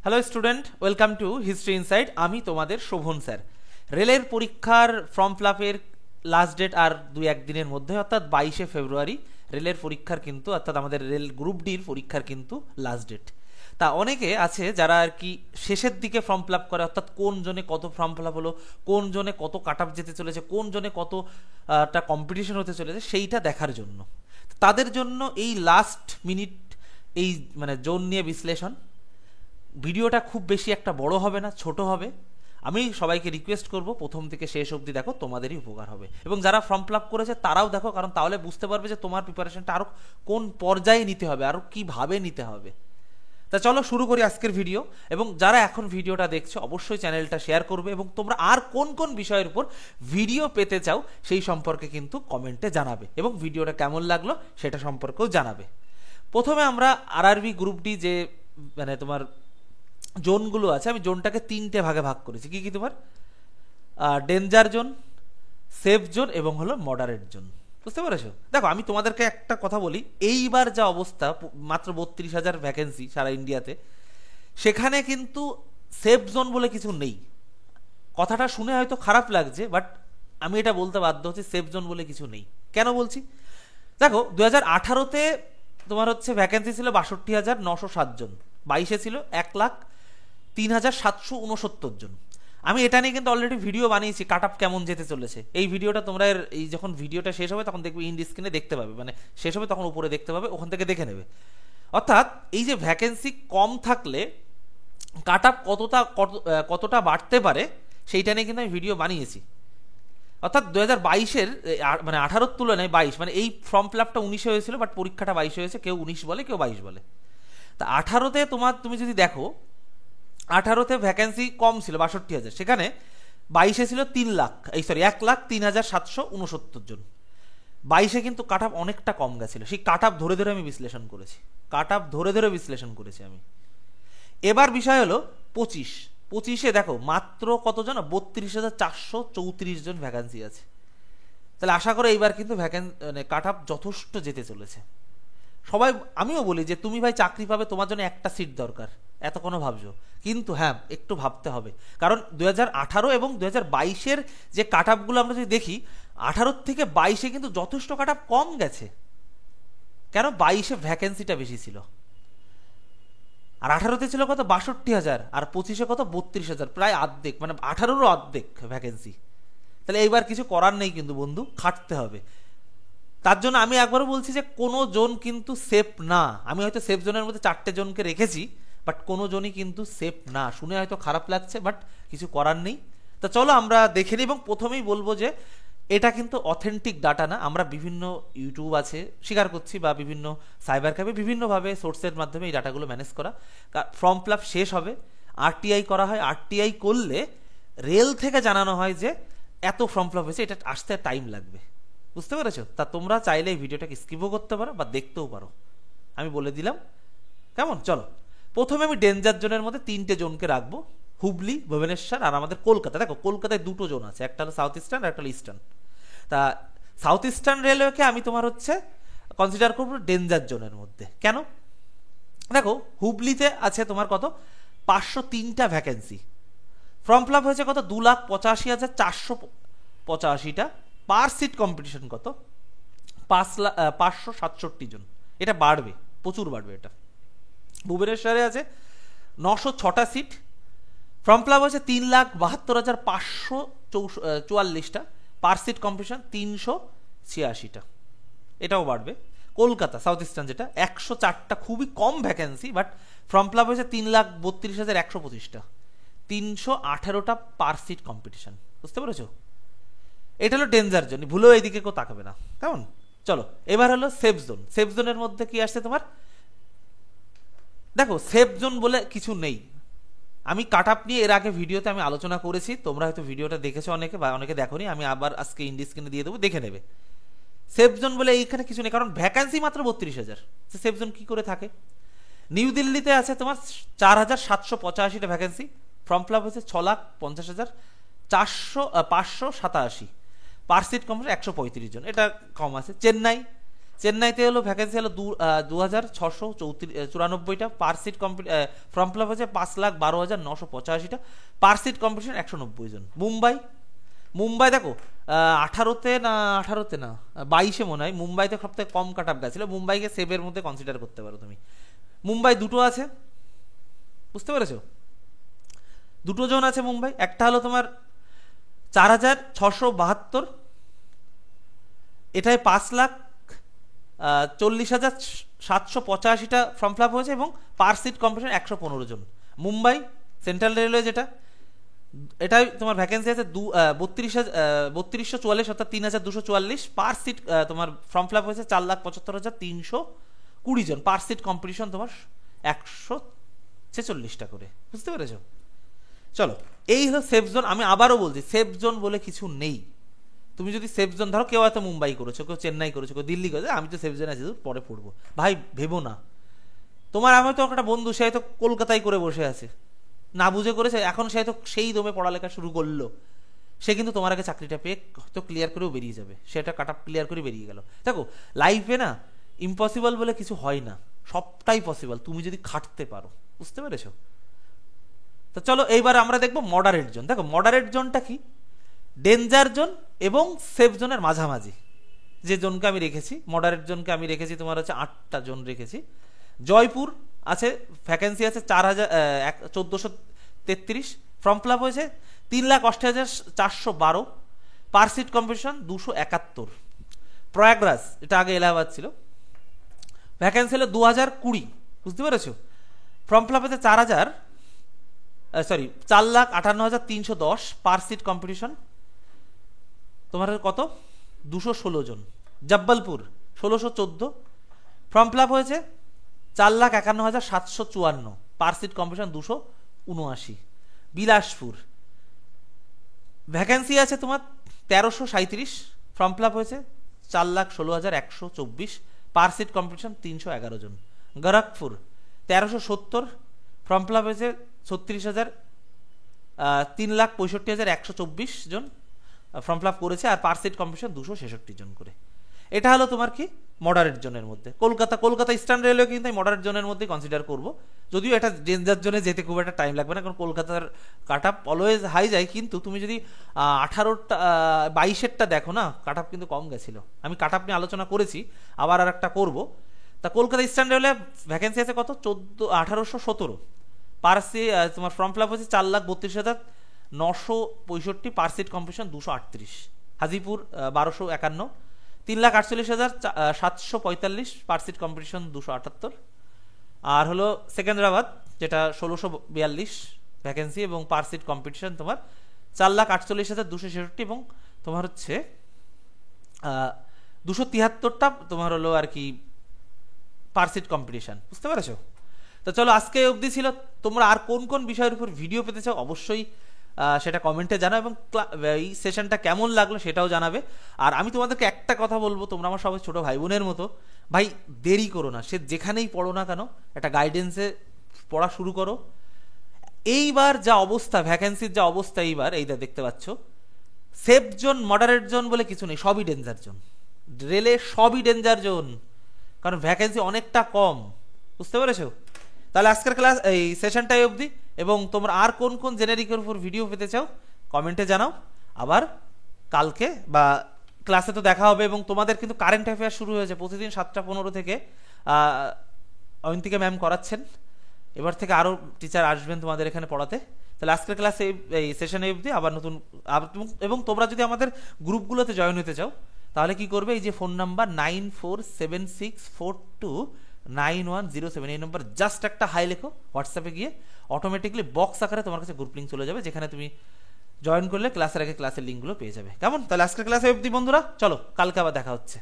Hello student, welcome to history inside. আমি তোমাদের Sovan sir. রেলের পরীক্ষার ফর্ম ফিলাপের লাস্ট ডেট আর 2-1 দিনের মধ্যে, অর্থাৎ 22শে ফেব্রুয়ারি রেলের পরীক্ষার কিন্তু, অর্থাৎ আমাদের রেল গ্রুপ ডির পরীক্ষার কিন্তু লাস্ট ডেট। তা অনেকে আছে যারা আর কি শেষের দিকে ফর্ম ফিল আপ করে, অর্থাৎ কোন জনে কত ফর্ম ফিল আপ হলো, কোন জনে কত কাট আপ যেতে চলেছে, কোন জনে কতটা কম্পিটিশন হতে চলেছে, সেইটা দেখার জন্য। তাদের জন্য এই লাস্ট মিনিট এই মানে জোন নিয়ে বিশ্লেষণ। ভিডিওটা খুব বেশি একটা বড় হবে না, ছোট হবে। আমি সবাইকে রিকোয়েস্ট করব প্রথম থেকে শেষ অবধি দেখো, তোমাদেরই উপকার হবে। এবং যারা ফর্ম ফিল আপ করেছে তারাও দেখো, কারণ তাহলে বুঝতে পারবে যে তোমার প্রিপারেশনটা আরও কোন পর্যায়ে নিতে হবে, আরও কীভাবে নিতে হবে। তা চলো শুরু করি আজকের ভিডিও। এবং যারা এখন ভিডিওটা দেখছো অবশ্যই চ্যানেলটা শেয়ার করবে, এবং তোমরা আর কোন কোন বিষয়ের উপর ভিডিও পেতে চাও সেই সম্পর্কে কিন্তু কমেন্টে জানাবে, এবং ভিডিওটা কেমন লাগলো সেটা সম্পর্কেও জানাবে। প্রথমে আমরা আরআরবি গ্রুপ ডি যে মানে তোমার জোনগুলো আছে, আমি জোনটাকে 3টে ভাগে ভাগ করেছি। কি কি তোমার ডেঞ্জার জোন, সেফ জোন এবং হলো মডারেট জোন। বুঝতে পেরেছো? দেখো আমি তোমাদেরকে একটা কথা বলি, এইবার যা অবস্থা, মাত্র 32,000 ভ্যাকেন্সি সারা ইন্ডিয়াতে, সেখানে কিন্তু সেফ জোন বলে কিছু নেই। কথাটা শুনে হয়তো খারাপ লাগছে, বাট আমি এটা বলতে বাধ্য হচ্ছি, সেফ জোন বলে কিছু নেই। কেন বলছি? দেখো 2018-তে তোমার হচ্ছে ভ্যাকেন্সি ছিল 62,907 জন, 22-এ ছিল 1,03,769 জন। আমি এটা নিয়ে কিন্তু অলরেডি ভিডিও বানিয়েছি, কাট আপ কেমন যেতে চলেছে। এই ভিডিওটা তোমরা এই যখন ভিডিওটা শেষ হবে তখন দেখবে ইন্ড স্ক্রিনে দেখতে পাবে, মানে শেষ হবে তখন উপরে দেখতে পাবে, ওখান থেকে দেখে নেবে। অর্থাৎ এই যে ভ্যাকেন্সি কম থাকলে কাট আপ কতটা বাড়তে পারে সেইটা নিয়ে কিন্তু আমি ভিডিও বানিয়েছি। অর্থাৎ 2022-এর মানে 18-র তুলনায় 22, মানে এই ফর্ম ফিল আপটা 19-এ হয়েছিল, বাট পরীক্ষাটা 22-এ হয়েছে। কেউ 19 বলে, কেউ 22 বলে। তা 18-তে তুমি যদি দেখো, 18-তে ভ্যাকেন্সি কম ছিল 62,000, সেখানে 22-এ ছিল 1,03,769 জন। 22-এ কিন্তু কাট আপ অনেকটা কম গেছিল। সেই কাট আপ ধরে ধরে আমি বিশ্লেষণ করেছি আমি। এবার বিষয় হলো 25-এ দেখো মাত্র কত জন, 32,434 জন ভ্যাকেন্সি আছে। তাহলে আশা করো এইবার কিন্তু মানে কাট আপ যথেষ্ট যেতে চলেছে। সবাই, আমিও বলি যে তুমি ভাই চাকরি পাবে, তোমার জন্য একটা সিট দরকার, এত কোনো ভাবছো, কিন্তু হ্যাঁ একটু ভাবতে হবে। কারণ 2018 এবং 2022-এর যে কাট আপগুলো আমরা যদি দেখি, 18 থেকে 22-এ কিন্তু যথেষ্ট কাট আপ কম গেছে। কেন? 22-এ ভ্যাকেন্সিটা বেশি ছিল, আর 18-তে ছিল কত 62,000, আর 25-এ কত 32,000, প্রায় অর্ধেক, মানে 18-রও অর্ধেক ভ্যাকেন্সি। তাহলে এইবার কিছু করার নেই কিন্তু বন্ধু, খাটতে হবে। তার জন্য আমি একবারও বলছি যে কোনো জোন কিন্তু সেফ না। আমি হয়তো সেফ জোনের মধ্যে 4টে জোনকে রেখেছি, বাট কোনো জোনই কিন্তু সেফ না। শুনে হয়তো খারাপ লাগছে, বাট কিছু করার নেই। তো চলো আমরা দেখে নিই, এবং প্রথমেই বলবো যে এটা কিন্তু অথেন্টিক ডাটা না। আমরা বিভিন্ন ইউটিউব আছে স্বীকার করছি, বা বিভিন্ন সাইবার ক্যাফে বিভিন্নভাবে সোর্সের মাধ্যমে এই ডাটাগুলো ম্যানেজ করা। ফর্ম ফিল আপ শেষ হবে, আরটিআই করা হয়, আরটিআই করলে রেল থেকে জানানো হয় যে এত ফর্ম ফিল আপ হয়েছে, এটা আসতে টাইম লাগবে। বুঝতে পেরেছো? তা তোমরা চাইলে এই ভিডিওটাকে স্কিপও করতে পারো বা দেখতেও পারো, আমি বলে দিলাম। কেমন? চলো প্রথমে আমি ডেঞ্জার জোনের মধ্যে 3টে জোনকে রাখবো, হুবলি, ভুবনেশ্বর আর আমাদের কলকাতা। দেখো কলকাতায় 2টো জোন আছে, একটা হলো সাউথ ইস্টার্ন আর একটা হলো ইস্টার্ন। তা সাউথ ইস্টার্ন রেলওয়েকে আমি তোমার হচ্ছে কনসিডার করবো ডেঞ্জার জোনের মধ্যে। কেন? দেখো হুবলিতে আছে তোমার কত 503টা ভ্যাকেন্সি, ফর্ম ফিল আপ হয়েছে কত 2,85,485টা, পার সিট কম্পিটিশন কত 567 জন। এটা বাড়বে, প্রচুর বাড়বে এটা। ভুবনেশ্বরে আছে 906টা সিট, ফর্ম ফিল আপ হয়েছে 3,72,544টা, পার সিট কম্পিটিশন 386টা, এটাও বাড়বে। কলকাতা সাউথ ইস্টার্ন যেটা 104টা, খুবই কম vacancy, but form fill up হয়েছে 3,32,125টা, 318টা পার সিট কম্পিটিশন। বুঝতে পেরেছো? এটা হলো ডেঞ্জার জোন, ভুলেও এইদিকে কেউ তাকাবে না। কেমন? চলো এবার হলো সেফ জোন। সেফ জোনের মধ্যে কি আসছে তোমার? দেখো সেফ জোন বলে কিছু নেই। আমি কাট আপ নিয়ে এর আগে ভিডিওতে আমি আলোচনা করেছি, তোমরা হয়তো ভিডিওটা দেখেছো অনেকে, বা অনেকে দেখোনি। আমি আবার আজকে ইন্ড স্ক্রিনে দিয়ে দেবো, দেখে নেবে। সেফ জোন বলে এইখানে কিছু নেই, কারণ ভ্যাকেন্সি মাত্র 32,000। সেফ জোন কি করে থাকে? নিউ দিল্লিতে আছে তোমার 4,785টা ভ্যাকেন্সি, ফর্ম ফিল আপ হয়েছে 6,50,587, পার সিট কম্পিটিশন 135 জন, এটা কম আছে। চেন্নাই চেন্নাইতে হলো ভ্যাকেন্সি হলো 2,694টা, পার সিট ফর্ম ফিল আপ হয়েছে 5,12,985টা, পার সিট কম্পিটিশন 190 জন। মুম্বাই দেখো 18তে না 22-এ মনে হয় মুম্বাইতে সবথেকে কম কাট আপ গেছিল, মুম্বাইকে সেভের মধ্যে কনসিডার করতে পারো তুমি। মুম্বাই দুটো আছে, বুঝতে পেরেছো, দুটো জোন আছে মুম্বাই। একটা হলো তোমার 4,672, এটাই 5,40,785টা ফর্ম ফিল আপ হয়েছে এবং পার সিট কম্পিটিশন 115 জন। মুম্বাই সেন্ট্রাল রেলওয়ে যেটা, এটাই তোমার ভ্যাকেন্সি আছে 3244, অর্থাৎ 3,244, পার সিট তোমার ফর্ম ফিল আপ হয়েছে 4,75,320 জন, পার সিট কম্পিটিশন তোমার 146টা করে, বুঝতে পেরেছো। চলো, এই হলো সেফ জোন। আমি আবারও বলছি, সেফ জোন বলে কিছু নেই। তুমি যদি সেফ জোন ধরো, কেউ হয়তো মুম্বাই করেছো, কেউ চেন্নাই করেছো, কেউ দিল্লি করেছো, আমি তো সেফ জোনে আছি, পরে পড়বো, ভাই ভেবো না। তোমার আমার তো একটা বন্ধু, সে হয়তো কলকাতায় করে বসে আছে, না বুঝে করেছে, এখন সে হয়তো সেই দমে পড়ালেখা শুরু করলো, সে কিন্তু তোমার আগে চাকরিটা পেয়ে হয়তো ক্লিয়ার করেও বেরিয়ে যাবে, সেটা কাট আপ ক্লিয়ার করে বেরিয়ে গেল। দেখো, লাইফে না ইম্পসিবল বলে কিছু হয় না, সবটাই পসিবল তুমি যদি খাটতে পারো, বুঝতে পেরেছো। তো চলো এইবার আমরা দেখবো মডারেট জোন। দেখো মডারেট জোনটা কি, ডেঞ্জার জোন এবং সেফ জোনের মাঝামাঝি যে জোনকে আমি রেখেছি, মডারেট জোনকে আমি রেখেছি তোমার হচ্ছে 8টা জোন রেখেছি। জয়পুর আছে, ভ্যাকেন্সি আছে 1433, ফর্ম ফিল আপ হয়েছে 3,80,412, পার সিট কম্পিটিশন 271। প্রয়াগরাজ, এটা আগে এলাহাবাদ ছিল, ভ্যাকেন্সি হলো 2020, বুঝতে পেরেছো, ফর্ম ফিল আপ হয়েছে 4,58,310, পার সিট কম্পিটিশন তোমার কত 216 জন। জব্বলপুর 1614, ফর্ম ফিল আপ হয়েছে 4,51,754, পার সিট কম্পিটিশন 279। বিলাসপুর ভ্যাকেন্সি আছে তোমার 1337, ফর্ম ফিল আপ হয়েছে 4,16,124, পার সিট কম্পিটিশন 311 জন। গোরখপুর 1370, ফর্ম ফিল আপ হয়েছে 3,65,124 জন ফর্ম ফিল আপ করেছে, আর পার সিট কম্পিটিশন 266 জন করে। এটা হলো তোমার কি মডারেট জোনের মধ্যে। কলকাতা ইস্টার্ন রেলওয়ে কিন্তু আমি মডারেট জোনের মধ্যে কনসিডার করবো, যদিও এটা ডেঞ্জার জোনে যেতে খুব একটা টাইম লাগবে না, কারণ কলকাতার কাট আপ অলওয়েজ হাই যায়, কিন্তু তুমি যদি 18টা 22-এরটা দেখো না, কাট আপ কিন্তু কম গেছিলো। আমি কাট আপ নিয়ে আলোচনা করেছি, আবার আর একটা করবো। তা কলকাতা ইস্টার্ন রেলওয়ে ভ্যাকেন্সি আছে কত 1,817, পার তোমার ফর্ম ফিল আপ হচ্ছে 4,32,965, পার সিট কম্পিটিশন 238। হাজিপুর 1,251, 3,48,745, পার সিট কম্পিটিশন 278। আর হলো সেকেন্দ্রাবাদ, যেটা 1,642 ভ্যাকেন্সি এবং পার সিট কম্পিটিশন তোমার 4,48,266 এবং তোমার হচ্ছে 273টা তোমার হলো আর কি পার সিট কম্পিটিশন, বুঝতে পেরেছো। তো চলো, আজকে অবধি ছিল। তোমরা আর কোন কোন বিষয়ের উপর ভিডিও পেতে চাও অবশ্যই সেটা কমেন্টে জানাও, এবং এই সেশনটা কেমন লাগলো সেটাও জানাবে। আর আমি তোমাদেরকে একটা কথা বলবো, তোমরা আমার সবাই ছোট ভাই বোনের মতো, ভাই দেরি করো না, সে যেখানেই পড়ো না কেন একটা গাইডেন্সে পড়া শুরু করো। এইবার যা অবস্থা, ভ্যাকেন্সির যা অবস্থা এইবার, এইটা দেখতে পাচ্ছ, সেফ জোন মডারেট জোন বলে কিছু নেই, সবই ডেঞ্জার জোন। রেলে সবই ডেঞ্জার জোন, কারণ ভ্যাকেন্সি অনেকটা কম, বুঝতে পেরেছো। তাহলে আজকের ক্লাস এই সেশনটাই অবধি, এবং তোমরা আর কোন কোন জেনারিকের উপর ভিডিও পেতে চাও কমেন্টে জানাও। আবার কালকে বা ক্লাসে তো দেখা হবে, এবং তোমাদের কিন্তু কারেন্ট অ্যাফেয়ার শুরু হয়েছে প্রতিদিন 7টা 15 থেকে অয়ন্তিকা ম্যাম করাচ্ছেন, এবার থেকে আরও টিচার আসবেন তোমাদের এখানে পড়াতে। তাহলে আজকের ক্লাসে এই সেশনে অবধি, আবার নতুন। এবং তোমরা যদি আমাদের গ্রুপগুলোতে জয়েন হতে চাও তাহলে কি করবে, এই যে ফোন নাম্বার 9476429107, এই নম্বর জাস্ট একটা হাই লেখো, হোয়াটসঅ্যাপে গিয়ে অটোমেটিকলি বক্স আকারে তোমার কাছে গ্রুপ লিঙ্ক চলে যাবে, যেখানে তুমি জয়েন করলে ক্লাসের আগে ক্লাসের লিঙ্কগুলো পেয়ে যাবে। কেমন? তাহলে আজকের ক্লাসে অবধি বন্ধুরা, চলো কালকে আবার দেখা হচ্ছে।